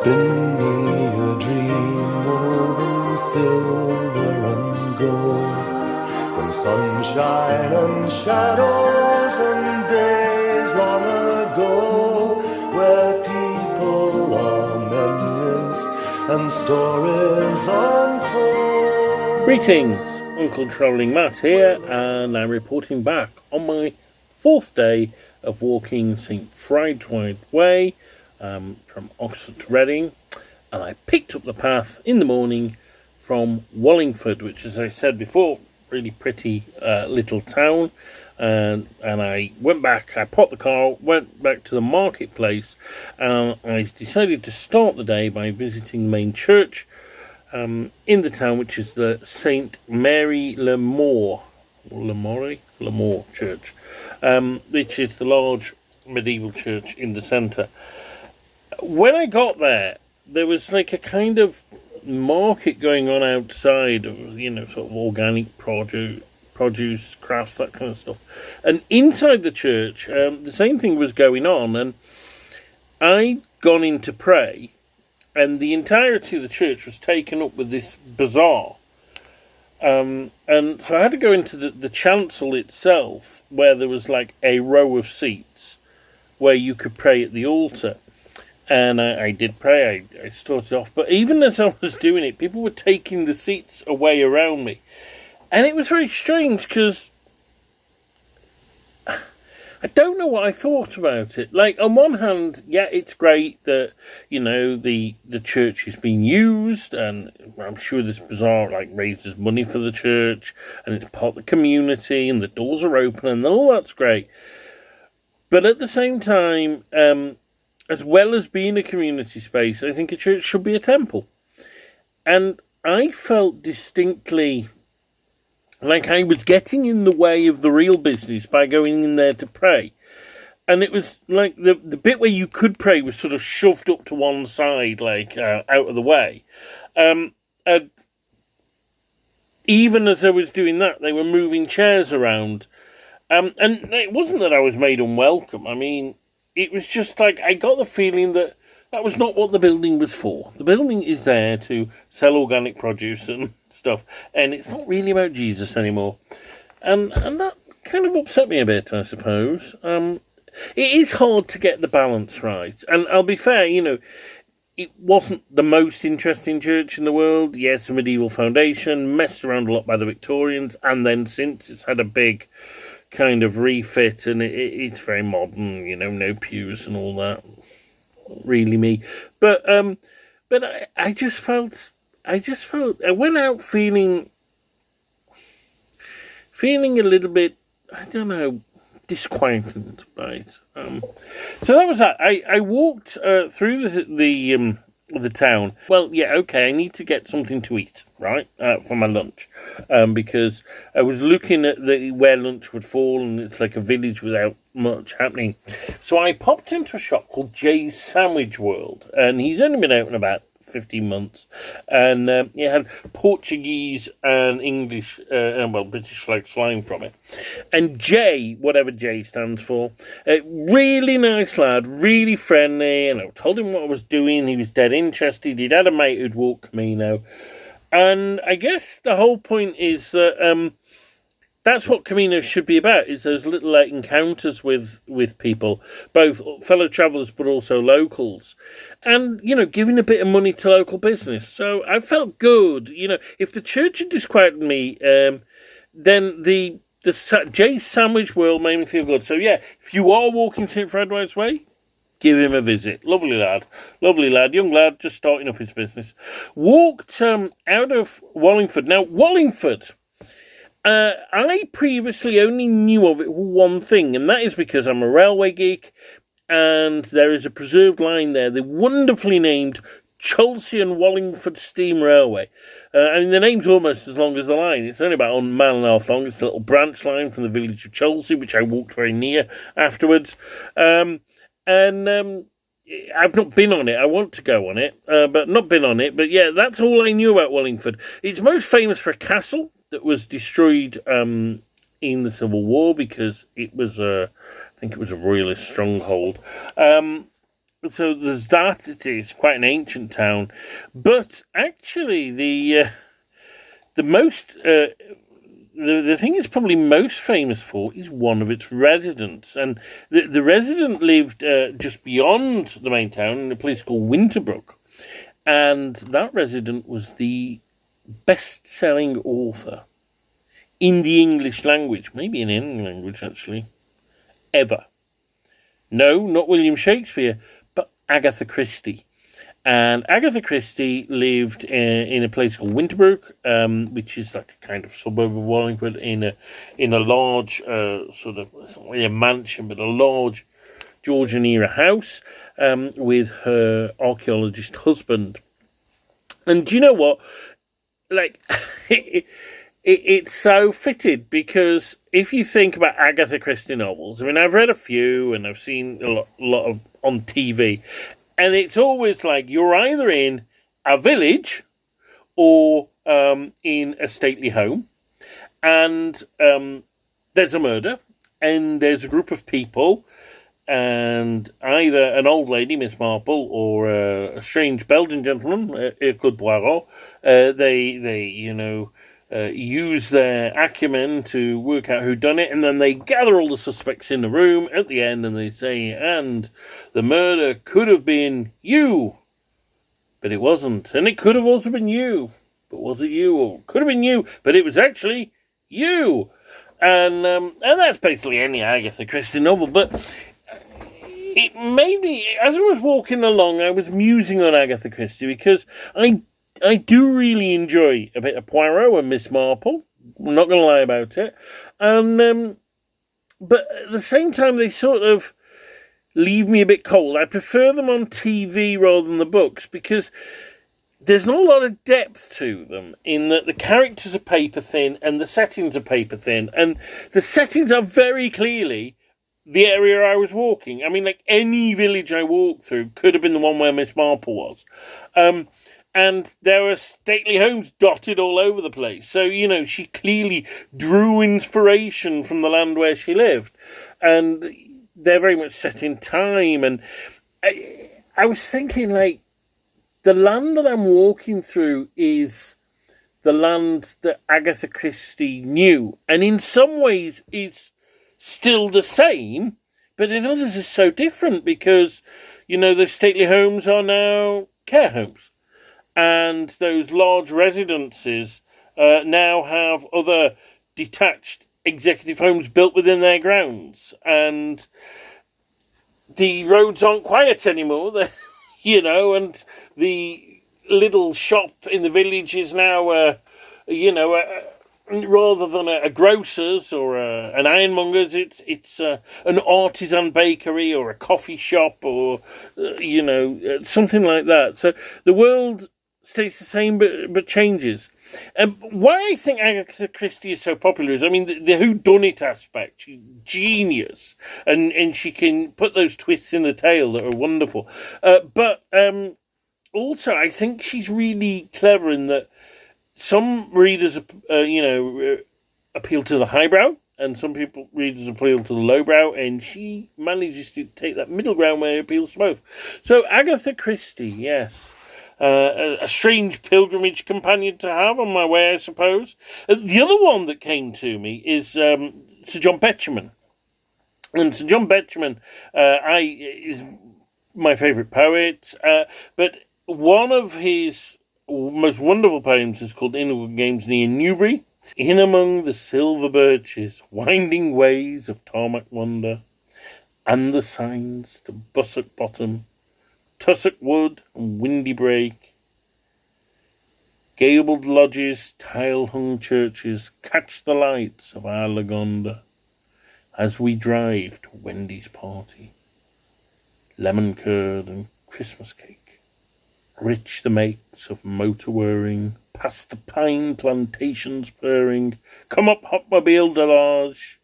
Spin me a dream woven silver and gold, from sunshine and shadows and days long ago, where people are memories and stories unfold. Greetings, Uncle Travelling Matt here, and I'm reporting back on my 4th day of walking St Frideswides Way from Oxford to Reading, and I picked up the path in the morning from Wallingford, which, as I said before, really pretty little town, and I went back, I parked the car, went back to the marketplace, and I decided to start the day by visiting the main church in the town, which is the St Mary Le More Church, which is the large medieval church in the centre. When I got there, there was like a kind of market going on outside of, sort of organic produce, crafts, that kind of stuff. And inside the church, the same thing was going on, and I'd gone in to pray, and the entirety of the church was taken up with this bazaar. And so I had to go into the chancel itself, where there was like a row of seats where you could pray at the altar. And I did pray, I started off. But even as I was doing it, people were taking the seats away around me. And it was very strange, because I don't know what I thought about it. Like, on one hand, yeah, it's great that, the church is being used, and I'm sure this bazaar, raises money for the church, and it's part of the community, and the doors are open, and all that's great. But at the same time, as well as being a community space, I think a church should be a temple. And I felt distinctly like I was getting in the way of the real business by going in there to pray. And it was like the bit where you could pray was sort of shoved up to one side, out of the way. And even as I was doing that, they were moving chairs around. And it wasn't that I was made unwelcome. I mean, it was just like I got the feeling that was not what the building was for. The building is there to sell organic produce and stuff, and it's not really about Jesus anymore. And that kind of upset me a bit, I suppose. It is hard to get the balance right. And I'll be fair, it wasn't the most interesting church in the world. Yes, a medieval foundation, messed around a lot by the Victorians, and then since it's had a big kind of refit, and it's very modern, no pews and all that. Not really me, but I just felt I went out feeling a little bit, I don't know, disquieted by it. So that was that. I walked through the town. Well, yeah, okay, I need to get something to eat, right, for my lunch, because I was looking at where lunch would fall, and it's like a village without much happening. So I popped into a shop called Jay's Sandwich World, and he's only been open about 15 months, and it had Portuguese and English, British slang from it. And Jay, whatever Jay stands for, really nice lad, really friendly, and I told him what I was doing. He was dead interested. He'd had a mate who'd walked Camino, and I guess the whole point is that that's what Camino should be about, is those little encounters with people, both fellow travellers but also locals, and, giving a bit of money to local business. So I felt good. If the church had disquieted me, then the Jay's Sandwich World made me feel good. So yeah, if you are walking St Frideswides Way, give him a visit. Lovely lad, young lad, just starting up his business. Walked out of Wallingford. Now, Wallingford, I previously only knew of it for one thing, and that is because I'm a railway geek, and there is a preserved line there, the wonderfully named Chelsea and Wallingford Steam Railway. The name's almost as long as the line. It's only about a mile and a half long. It's a little branch line from the village of Chelsea, which I walked very near afterwards. I've not been on it. I want to go on it, but not been on it. But yeah, that's all I knew about Wallingford. It's most famous for a castle that was destroyed in the Civil War, because it was I think it was a royalist stronghold. so there's that. It's quite an ancient town, but actually the most the thing it's probably most famous for is one of its residents, and the resident lived just beyond the main town in a place called Winterbrook, and that resident was the best-selling author in the English language, maybe in any language actually, ever. No, not William Shakespeare, but Agatha Christie. And Agatha Christie lived in a place called Winterbrook, which is like a kind of suburb of Wallingford, in a large sort of, it's not really a mansion, but a large Georgian era house with her archaeologist husband. And do you know what? Like, it's so fitted, because if you think about Agatha Christie novels, I mean, I've read a few and I've seen a lot of on TV, and it's always like you're either in a village or in a stately home, and there's a murder, and there's a group of people, and either an old lady, Miss Marple, or a strange Belgian gentleman, Hercule Poirot, they use their acumen to work out who done it, and then they gather all the suspects in the room at the end, and they say, and the murder could have been you, but it wasn't, and it could have also been you, but was it you? Or could have been you, but it was actually you. And that's basically any Agatha Christie novel, but it made me, as I was walking along, I was musing on Agatha Christie, because I do really enjoy a bit of Poirot and Miss Marple. I'm not going to lie about it. And but at the same time, they sort of leave me a bit cold. I prefer them on TV rather than the books, because there's not a lot of depth to them, in that the characters are paper thin and the settings are paper thin. And the settings are very clearly the area I was walking. I mean, like, any village I walked through could have been the one where Miss Marple was. And there are stately homes dotted all over the place. So, she clearly drew inspiration from the land where she lived. And they're very much set in time. And I was thinking, like, the land that I'm walking through is the land that Agatha Christie knew. And in some ways, it's still the same, but in others it's so different, because, those stately homes are now care homes. And those large residences now have other detached executive homes built within their grounds. And the roads aren't quiet anymore, and the little shop in the village is now, rather than a grocer's or an ironmonger's, it's an artisan bakery or a coffee shop or, something like that. So the world stays the same but changes. Why I think Agatha Christie is so popular is, I mean, the whodunit aspect. She's genius, and she can put those twists in the tale that are wonderful. But also, I think she's really clever in that some readers, appeal to the highbrow, and some readers appeal to the lowbrow, and she manages to take that middle ground where it appeals to both. So Agatha Christie, yes. A strange pilgrimage companion to have on my way, I suppose. The other one that came to me is Sir John Betjeman. And Sir John Betjeman is my favourite poet, but one of his most wonderful poems is called Inwood Games near Newbury. In among the silver birches, winding ways of tarmac wander, and the signs to Bussock Bottom, Tussock Wood and Windy Brake, gabled lodges, tile-hung churches, catch the lights of our Lagonda as we drive to Wendy's party. Lemon curd and Christmas cake. Rich the makes of motor whirring, past the pine plantations purring, come up Hotmobile Delage.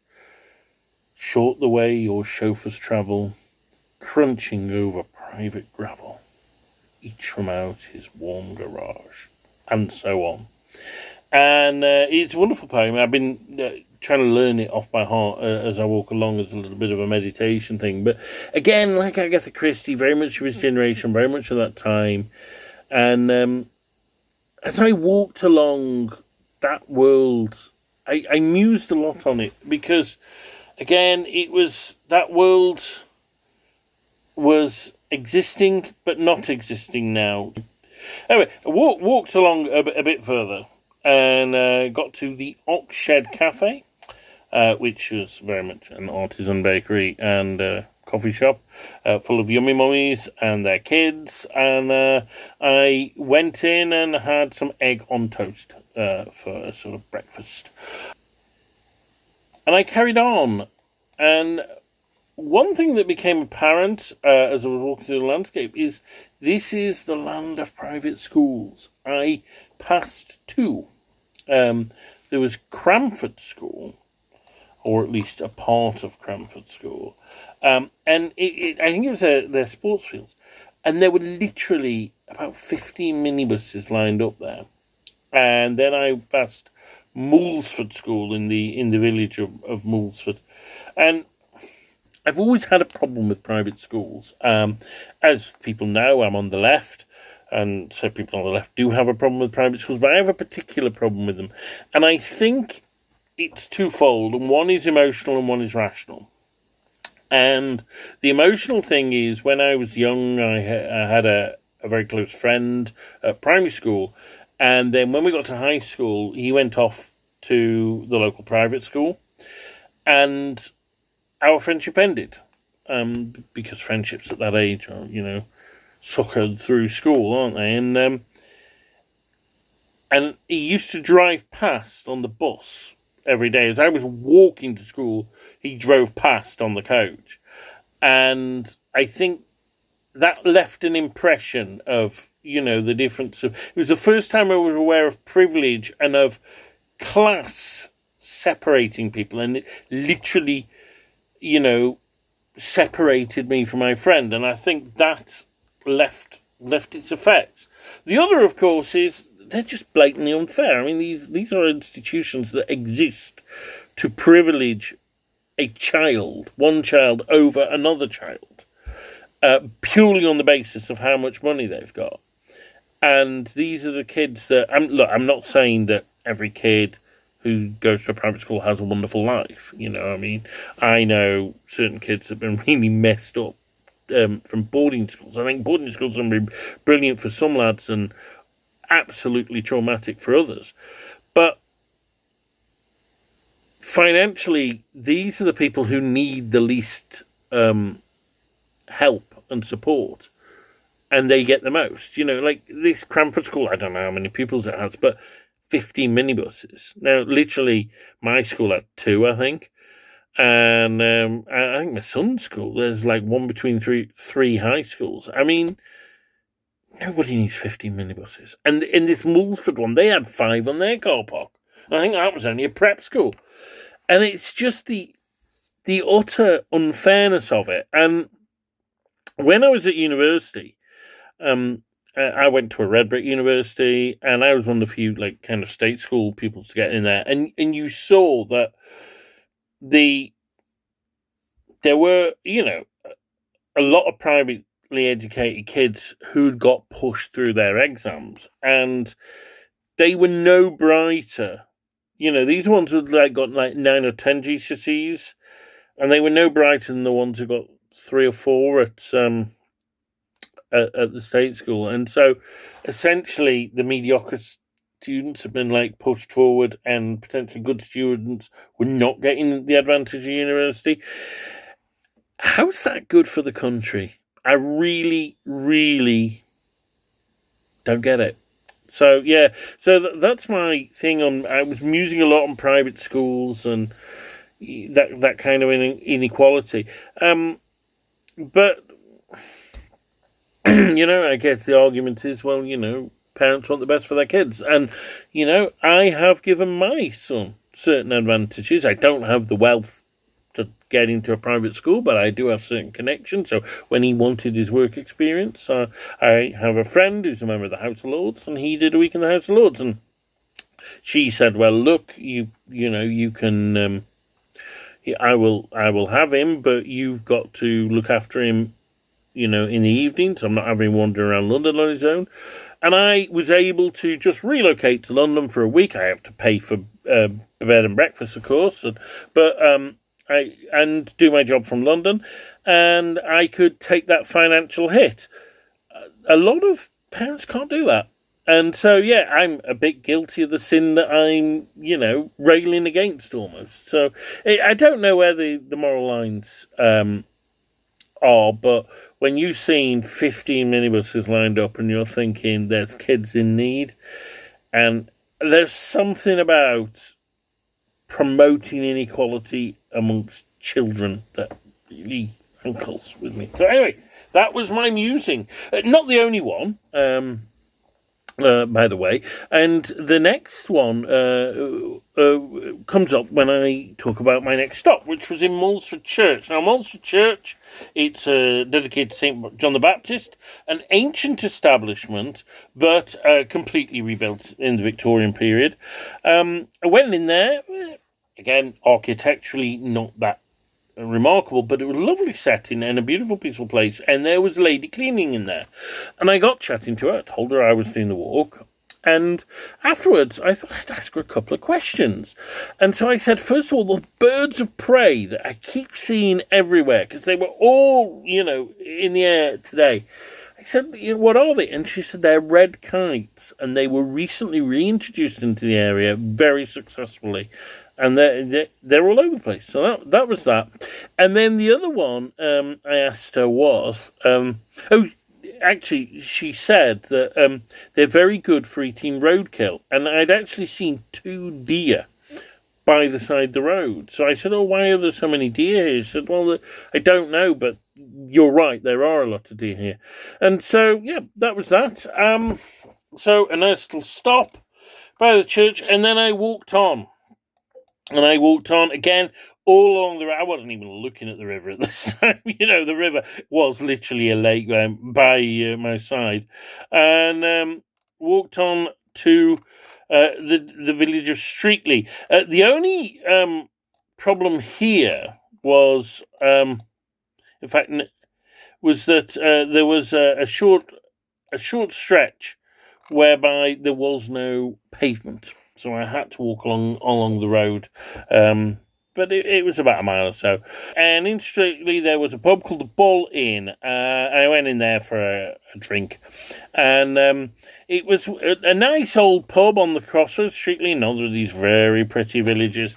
Short the way your chauffeurs travel, crunching over private gravel, each from out his warm garage, and so on. And it's a wonderful poem. I've been trying to learn it off by heart as I walk along as a little bit of a meditation thing. But again, like Agatha Christie, very much of his generation, very much of that time. And as I walked along that world, I mused a lot on it because, again, that world was existing but not existing now. Anyway, I walked along a bit further and got to the Oxshed Cafe, which was very much an artisan bakery and coffee shop full of yummy mummies and their kids. And I went in and had some egg on toast for a sort of breakfast. And I carried on. And one thing that became apparent as I was walking through the landscape is this is the land of private schools. I passed two. There was Cranford School, or at least a part of Cranford School, and I think it was their sports fields, and there were literally about 15 minibuses lined up there. And then I passed Moulsford School in the village of Moulsford, and I've always had a problem with private schools. As people know, I'm on the left, and so people on the left do have a problem with private schools, but I have a particular problem with them. And I think it's twofold, and one is emotional and one is rational. And the emotional thing is, when I was young, I had a very close friend at primary school, and then when we got to high school, he went off to the local private school, and our friendship ended, because friendships at that age are, suckered through school, aren't they? And he used to drive past on the bus every day. As I was walking to school, he drove past on the coach. And I think that left an impression of, the difference of... It was the first time I was aware of privilege and of class separating people. And it literally... separated me from my friend, and I think that left its effects. The other, of course, is they're just blatantly unfair. I mean, these are institutions that exist to privilege one child over another child, purely on the basis of how much money they've got. And these are the kids that... I'm not saying that every kid who goes to a private school has a wonderful life. I know certain kids have been really messed up from boarding schools. I think boarding schools can be brilliant for some lads and absolutely traumatic for others. But financially, these are the people who need the least help and support, and they get the most. Like this Cranford School, I don't know how many pupils it has, but 15 minibuses. Now, literally, my school had 2, I think. And I think my son's school, there's like one between three high schools. I mean, nobody needs 15 minibuses. And in this Moulsford one, they had 5 on their car park. I think that was only a prep school. And it's just the utter unfairness of it. And when I was at university, I went to a red brick university, and I was one of the few kind of state school pupils to get in there. And you saw that there were, a lot of privately educated kids who'd got pushed through their exams, and they were no brighter. These ones had got 9 or 10 GCSEs, and they were no brighter than the ones who got 3 or 4 at the state school. And so essentially the mediocre students have been pushed forward, and potentially good students were not getting the advantage of university. How's that good for the country? I really, really don't get it. So yeah, that's my thing on. I was musing a lot on private schools and that kind of inequality. But I guess the argument is, well, parents want the best for their kids. And, I have given my son certain advantages. I don't have the wealth to get into a private school, but I do have certain connections. So when he wanted his work experience, I have a friend who's a member of the House of Lords, and he did a week in the House of Lords. And she said, "Well, look, you know, you can. I will have him, but you've got to look after him, you know, in the evenings. I'm not having him wandering around London on his own." And I was able to just relocate to London for a week. I have to pay for bed and breakfast, of course, but and do my job from London, and I could take that financial hit. A lot of parents can't do that. And so, yeah, I'm a bit guilty of the sin that I'm, you know, railing against almost. So I don't know where the moral lines are, but when you've seen 15 minibuses lined up and you're thinking there's kids in need, and there's something about promoting inequality amongst children that really rankles with me. So anyway, that was my musing. Not the only one, by the way. And the next one comes up when I talk about my next stop, which was in Moulsford Church. Now, Moulsford Church, it's dedicated to St. John the Baptist, an ancient establishment, but completely rebuilt in the Victorian period. I went in there, again, architecturally not that remarkable, but it was a lovely setting and a beautiful, peaceful place, and there was a lady cleaning in there. And I got chatting to her, told her I was doing the walk, and afterwards I thought I'd ask her a couple of questions. And so I said, first of all, the birds of prey that I keep seeing everywhere, because they were all, you know, in the air today. I said, you know, what are they? And she said, they're red kites, and they were recently reintroduced into the area very successfully. And they're all over the place. So that was that. And then the other one I asked her was, actually, she said that they're very good for eating roadkill. And I'd actually seen 2 deer by the side of the road. So I said, oh, why are there so many deer here? She said, well, I don't know, but you're right, there are a lot of deer here. And so, yeah, that was that. So a nice little stop by the church, and then I walked on. And I walked on again all along the river. I wasn't even looking at the river at this time. You know, the river was literally a lake by my side. And walked on to the village of Streatley. The only problem here was, in fact, was that there was a short stretch whereby there was no pavement. So I had to walk along the road, but it was about a mile or so. And in Streatley, there was a pub called the Bull Inn. I went in there for a drink. And it was a nice old pub on the crossroads, Streatley, another of these very pretty villages.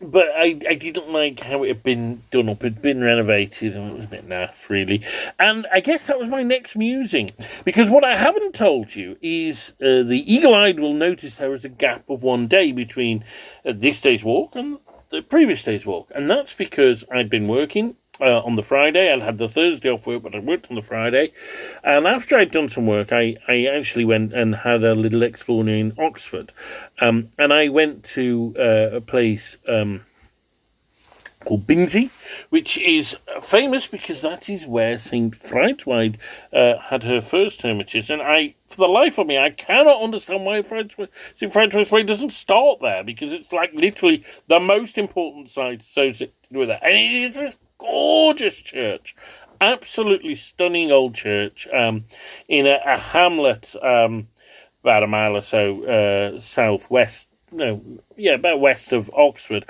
But I didn't like how it had been done up. It had been renovated, and it was a bit naff, really. And I guess that was my next musing. Because what I haven't told you is the eagle-eyed will notice there is a gap of 1 day between this day's walk and the previous day's walk. And that's because I'd been working on the Friday. I'd had the Thursday off work, but I worked on the Friday. And after I'd done some work, I actually went and had a little explore in Oxford. And I went to a place called Binsey, which is famous because that is where St. Frideswides had her first hermitage. And for the life of me, I cannot understand why St. Frideswides doesn't start there, because it's like literally the most important site associated with it. And it is this gorgeous church, absolutely stunning old church, in a hamlet about a mile or so about west of Oxford,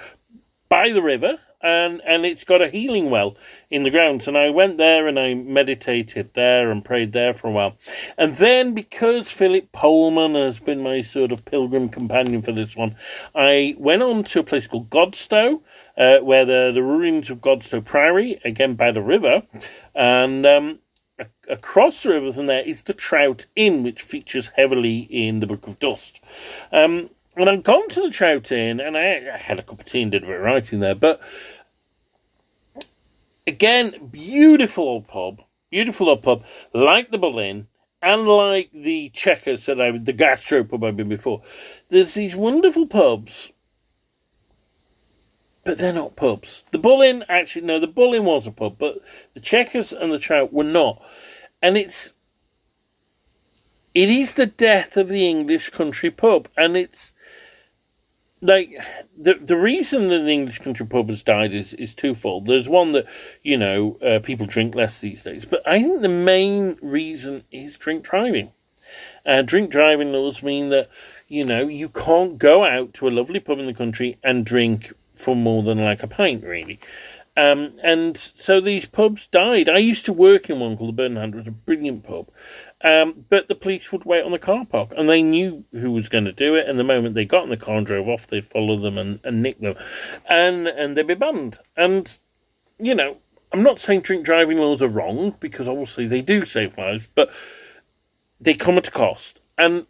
by the river, and it's got a healing well in the grounds. And I went there and I meditated there and prayed there for a while. And then, because Philip Pullman has been my sort of pilgrim companion for this one, I went on to a place called Godstow, where the ruins of Godstow Priory, again by the river, and across the river from there is the Trout Inn, which features heavily in the Book of Dust. And I'd gone to the Trout Inn, and I had a cup of tea and did a bit of writing there. But again, beautiful old pub, like the Bull Inn, and like the Checkers the gastropub I've been before. There's these wonderful pubs, but they're not pubs. The Bull Inn, actually, no, the Bull Inn was a pub, but the Checkers and the Trout were not. And it is the death of the English country pub, and it's like the reason that the English country pub has died is twofold. There's one that, you know, people drink less these days, but I think the main reason is drink driving. Drink driving laws mean that, you know, you can't go out to a lovely pub in the country and drink for more than like a pint, really. And so these pubs died. I used to work in one called the Burnham. It was a brilliant pub. But the police would wait on the car park, and they knew who was going to do it. And the moment they got in the car and drove off, they'd follow them and nick them. And they'd be banned. And, you know, I'm not saying drink driving laws are wrong, because obviously they do save lives, but they come at a cost. And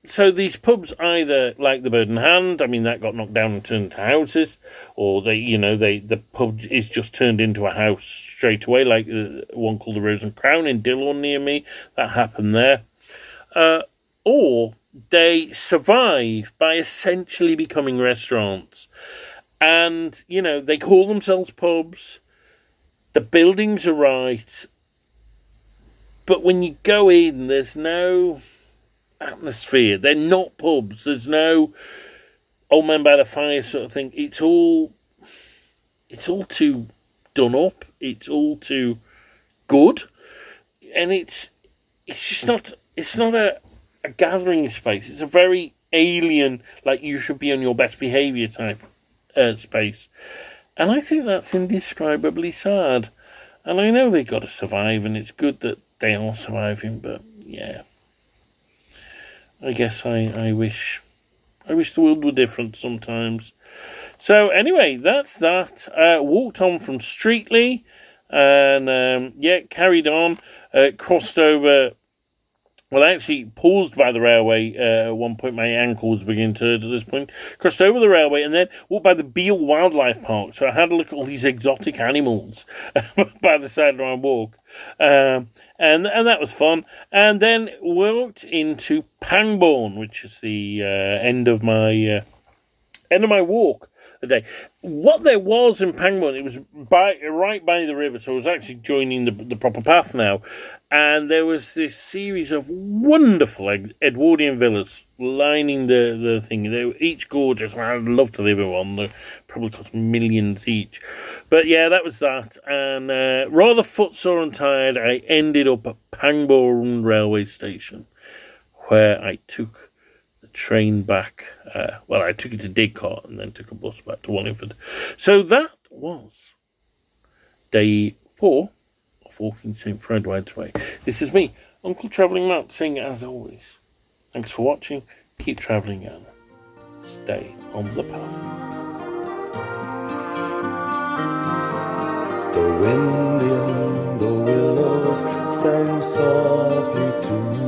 so these pubs either, like the Bird and Hand, I mean, that got knocked down and turned into houses, or the pub is just turned into a house straight away, like one called the Rose and Crown in Dillon near me. That happened there. Or they survive by essentially becoming restaurants. And, you know, they call themselves pubs. The buildings are right. But when you go in, there's no atmosphere. They're not pubs. There's no old man by the fire sort of thing. It's all too done up. It's all too good, and it's just not. It's not a gathering space. It's a very alien, like you should be on your best behaviour type space, and I think that's indescribably sad. And I know they've got to survive, and it's good that they are surviving. But yeah. I guess I wish the world were different sometimes. So anyway, that's that. Walked on from Streatley, and carried on. Crossed over. Well, I actually paused by the railway at one point. My ankle was beginning to hurt at this point. Crossed over the railway and then walked by the Beale Wildlife Park. So I had a look at all these exotic animals by the side of my walk. And that was fun. And then walked into Pangbourne, which is the end of my walk today. What there was in Pangbourne, it was right by the river, so I was actually joining the proper path now. And there was this series of wonderful Edwardian villas lining the thing. They were each gorgeous. I'd love to live in one. They probably cost millions each. But yeah, that was that. And rather footsore and tired, I ended up at Pangbourne railway station, where I took the train back. I took it to Didcot and then took a bus back to Wallingford. So that was day 4. Walking St. Frideswides Way. This is me, Uncle Travelling Matt, saying as always, thanks for watching, keep travelling and stay on the path. The wind in the willows sang softly to